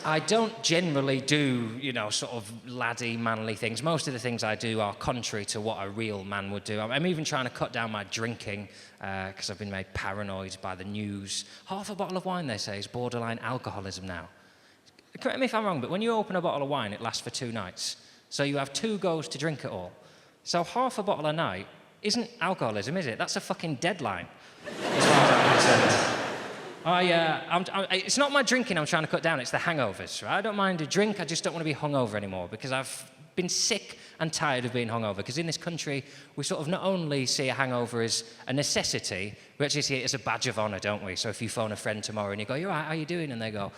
I don't generally do, sort of laddie, manly things. Most of the things I do are contrary to what a real man would do. I'm even trying to cut down my drinking because I've been made paranoid by the news. Half a bottle of wine, they say, is borderline alcoholism now. Correct me if I'm wrong, but when you open a bottle of wine, it lasts for 2 nights. So you have 2 goes to drink it all. So half a bottle a night isn't alcoholism, is it? That's a fucking deadline, as far as I'm concerned. It's not my drinking I'm trying to cut down, it's the hangovers, right? I don't mind a drink, I just don't want to be hungover anymore because I've been sick and tired of being hungover. Because in this country, we sort of not only see a hangover as a necessity, we actually see it as a badge of honour, don't we? So if you phone a friend tomorrow and you go, "You all right, how you doing?" And they go,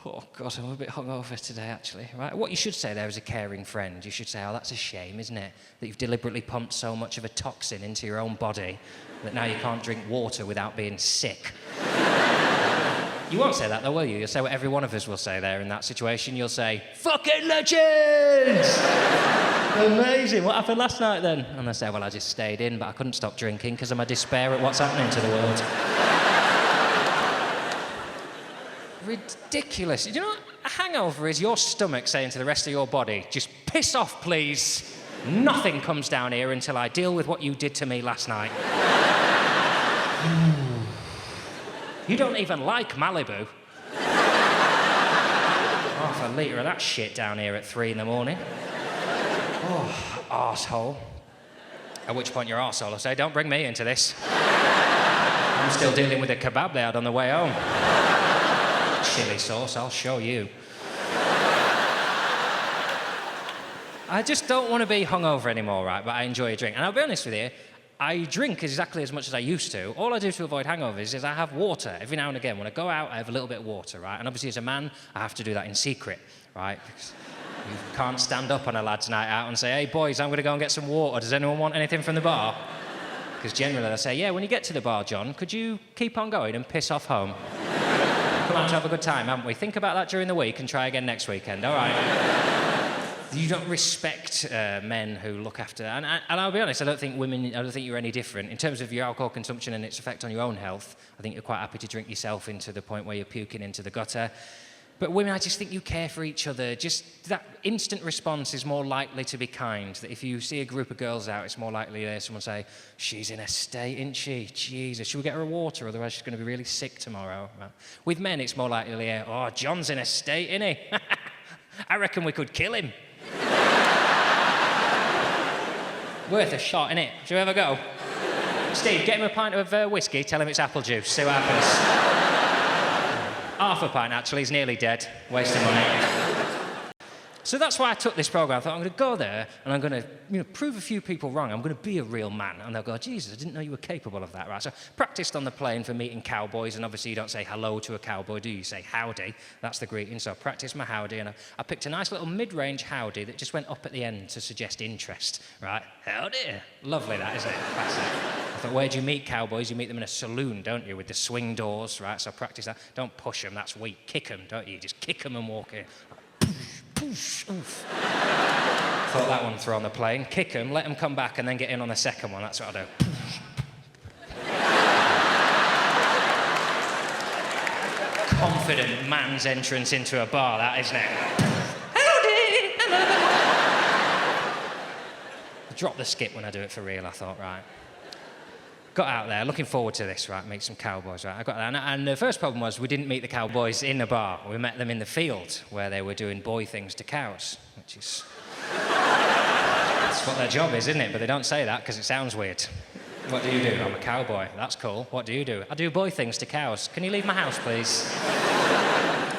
"Oh, God, I'm a bit hungover today, actually," right? What you should say there is a caring friend. You should say, "Oh, that's a shame, isn't it? That you've deliberately pumped so much of a toxin into your own body that now you can't drink water without being sick." You won't say that, though, will you? You'll say what every one of us will say there in that situation. You'll say, "Fucking legends!" Amazing. What happened last night, then? And they'll say, "Well, I just stayed in, but I couldn't stop drinking because of my despair at what's happening to the world." Ridiculous. Do you know what a hangover is? Your stomach saying to the rest of your body, "Just piss off, please. Nothing comes down here until I deal with what you did to me last night." You don't even like Malibu. Half a litre of that shit down here at 3 in the morning. Oh, arsehole. At which point your arsehole will say, "Don't bring me into this. I'm still dealing with a kebab they had on the way home. Chili sauce, I'll show you." I just don't want to be hungover anymore, right? But I enjoy a drink. And I'll be honest with you, I drink exactly as much as I used to. All I do to avoid hangovers is I have water every now and again. When I go out, I have a little bit of water, right? And obviously as a man, I have to do that in secret, right? Because you can't stand up on a lad's night out and say, "Hey, boys, I'm going to go and get some water. Does anyone want anything from the bar?" Because generally they'll say, "Yeah, when you get to the bar, John, could you keep on going and piss off home? Come on to have a good time, haven't we? Think about that during the week and try again next weekend, all right?" You don't respect men who look after... And I'll be honest, I don't think you're any different. In terms of your alcohol consumption and its effect on your own health, I think you're quite happy to drink yourself into the point where you're puking into the gutter. But women, I just think you care for each other. Just that instant response is more likely to be kind. That if you see a group of girls out, it's more likely to hear someone say, "She's in a state, isn't she? Jesus, should we get her a water? Otherwise she's going to be really sick tomorrow." With men, it's more likely to hear, "Oh, John's in a state, isn't he? I reckon we could kill him." Worth a shot, innit? Should we have a go? Steve, get him a pint of whiskey, tell him it's apple juice, see what happens. Half a pint, actually, he's nearly dead. Wasting money. So that's why I took this programme. I thought, I'm going to go there and I'm going to prove a few people wrong. I'm going to be a real man. And they'll go, "Jesus, I didn't know you were capable of that," right? So practiced on the plane for meeting cowboys, and obviously you don't say hello to a cowboy, do you? You say howdy. That's the greeting. So I practiced my howdy, and I picked a nice little mid-range howdy that just went up at the end to suggest interest, right? Howdy. Lovely that, isn't it? Classic. I thought, where do you meet cowboys? You meet them in a saloon, don't you, with the swing doors, right? So I practiced that. Don't push them, that's weak. Kick them, don't you? Just kick them and walk in. Oof. Thought that one through on the plane. Kick them, let them come back, and then get in on the second one. That's what I do. Confident man's entrance into a bar, that, isn't it? Howdy! I drop the skip when I do it for real, I thought, right. Got out there, looking forward to this, right, meet some cowboys, right. I got there, and the first problem was we didn't meet the cowboys in the bar. We met them in the field, where they were doing boy things to cows, which is... That's what their job is, isn't it? But they don't say that, because it sounds weird. What do you do? I'm a cowboy. That's cool. What do you do? I do boy things to cows. Can you leave my house, please?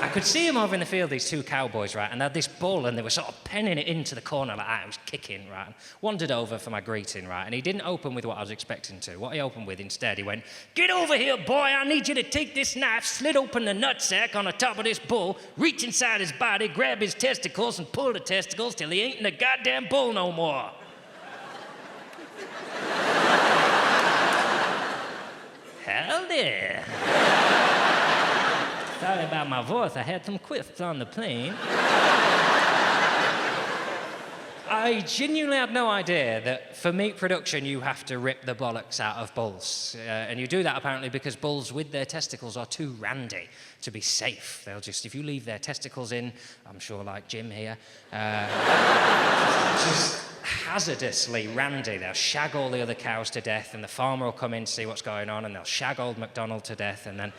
I could see them over in the field, these 2 cowboys, right, and they had this bull, and they were sort of penning it into the corner like that. It was kicking, right, wandered over for my greeting, right, and he didn't open with what I was expecting to. What he opened with instead, he went, "Get over here, boy, I need you to take this knife, slit open the nutsack on the top of this bull, reach inside his body, grab his testicles, and pull the testicles till he ain't in the goddamn bull no more." Howdy. Sorry about my voice, I had some quips on the plane. I genuinely had no idea that for meat production you have to rip the bollocks out of bulls. And you do that apparently because bulls with their testicles are too randy to be safe. They'll just, if you leave their testicles in, I'm sure like Jim here, just hazardously randy. They'll shag all the other cows to death, and the farmer will come in to see what's going on, and they'll shag old MacDonald to death, and then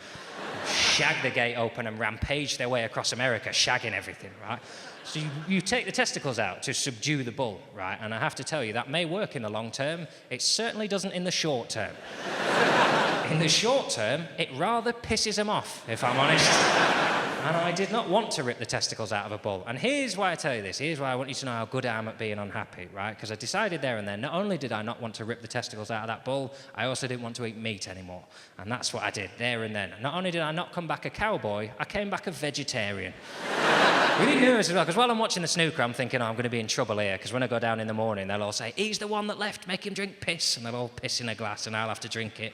shag the gate open and rampage their way across America, shagging everything, right? So you take the testicles out to subdue the bull, right? And I have to tell you, that may work in the long term. It certainly doesn't in the short term. In the short term, it rather pisses them off, if I'm honest. And I did not want to rip the testicles out of a bull. And here's why I tell you this. Here's why I want you to know how good I am at being unhappy, right? Because I decided there and then, not only did I not want to rip the testicles out of that bull, I also didn't want to eat meat anymore. And that's what I did there and then. Not only did I not come back a cowboy, I came back a vegetarian. Really nervous as well, because while I'm watching the snooker, I'm thinking, oh, I'm going to be in trouble here, because when I go down in the morning, they'll all say, he's the one that left, make him drink piss, and they'll all piss in a glass, and I'll have to drink it.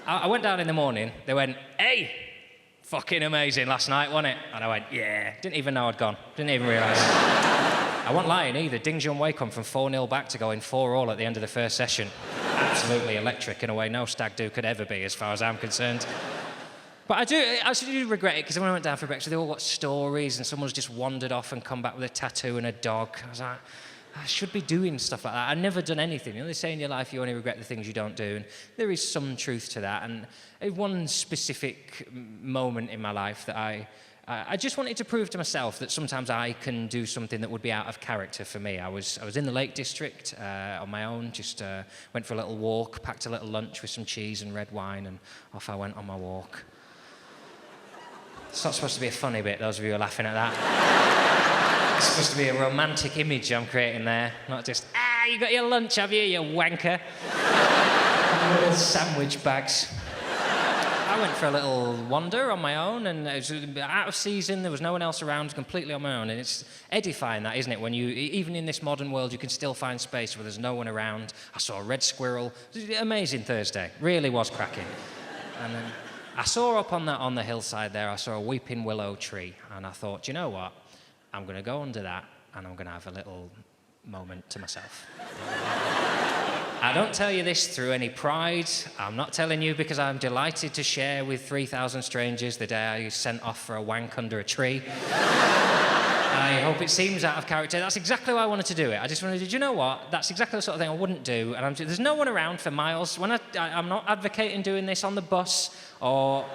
I went down in the morning, they went, hey, fucking amazing last night, wasn't it? And I went, yeah. Didn't even know I'd gone, didn't even realise. I wasn't lying either. Ding Junhui come from 4-0 back to going 4-all at the end of the first session. Absolutely electric in a way no stag do could ever be, as far as I'm concerned. But I do regret it, because when I went down for breakfast, they all got stories, and someone's just wandered off and come back with a tattoo and a dog. I was like, I should be doing stuff like that. I've never done anything. You know, they say in your life you only regret the things you don't do, and there is some truth to that. And one specific moment in my life that I just wanted to prove to myself that sometimes I can do something that would be out of character for me. I was in the Lake District on my own, just went for a little walk, packed a little lunch with some cheese and red wine, and off I went on my walk. It's not supposed to be a funny bit, those of you who are laughing at that. It's supposed to be a romantic image I'm creating there, not just, you got your lunch, have you wanker? Little sandwich bags. I went for a little wander on my own, and it was out of season, there was no one else around, completely on my own, and it's edifying that, isn't it? When you, even in this modern world, you can still find space where there's no one around. I saw a red squirrel. It was an amazing Thursday, really was cracking. And then I saw up on the hillside there, I saw a weeping willow tree, and I thought, you know what? I'm going to go under that, and I'm going to have a little moment to myself. I don't tell you this through any pride. I'm not telling you because I'm delighted to share with 3,000 strangers the day I was sent off for a wank under a tree. I hope it seems out of character. That's exactly why I wanted to do it. I just wanted to, you know what? That's exactly the sort of thing I wouldn't do. And there's no one around for miles. When I'm not advocating doing this on the bus or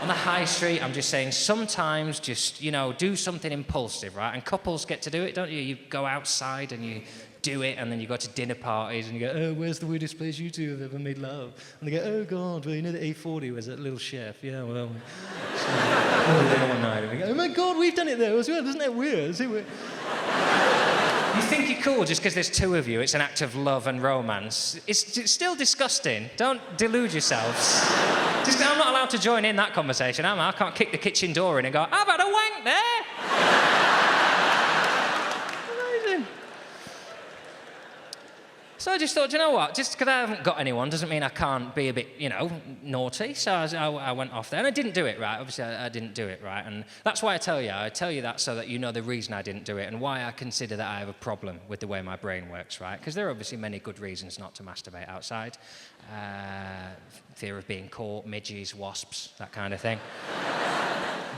on the high street. I'm just saying sometimes just, do something impulsive, right? And couples get to do it, don't you? You go outside and you do it, and then you go to dinner parties and you go, oh, where's the weirdest place you two have ever made love? And they go, oh, God, well, you know that A40 was that little chef? Yeah, well... one night, and we go, oh, my God, we've done it there as well. Isn't that weird? Isn't it weird? You think you're cool just because there's two of you. It's an act of love and romance. It's still disgusting. Don't delude yourselves. I'm not allowed to join in that conversation, am I? I can't kick the kitchen door in and go, I've had a wank there. Amazing. So I just thought, you know what? Just because I haven't got anyone doesn't mean I can't be a bit, naughty. So I went off there, and I didn't do it right. Obviously, I didn't do it right, and that's why I tell you. I tell you that so that you know the reason I didn't do it and why I consider that I have a problem with the way my brain works, right? Because there are obviously many good reasons not to masturbate outside. Fear of being caught, midges, wasps, that kind of thing.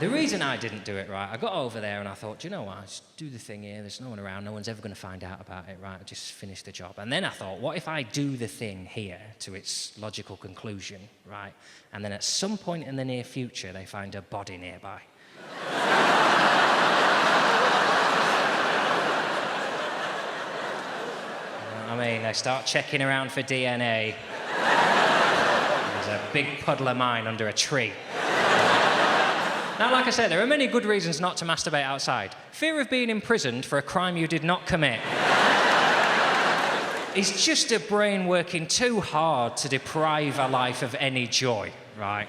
The reason I didn't do it right, I got over there and I thought, you know what, I'll just do the thing here, there's no one around, no one's ever going to find out about it, right, I'll just finish the job. And then I thought, what if I do the thing here to its logical conclusion, right, and then at some point in the near future they find a body nearby. I mean, they start checking around for DNA. There's a big puddle of mine under a tree. Now, like I said, there are many good reasons not to masturbate outside. Fear of being imprisoned for a crime you did not commit. It's just a brain working too hard to deprive a life of any joy, right?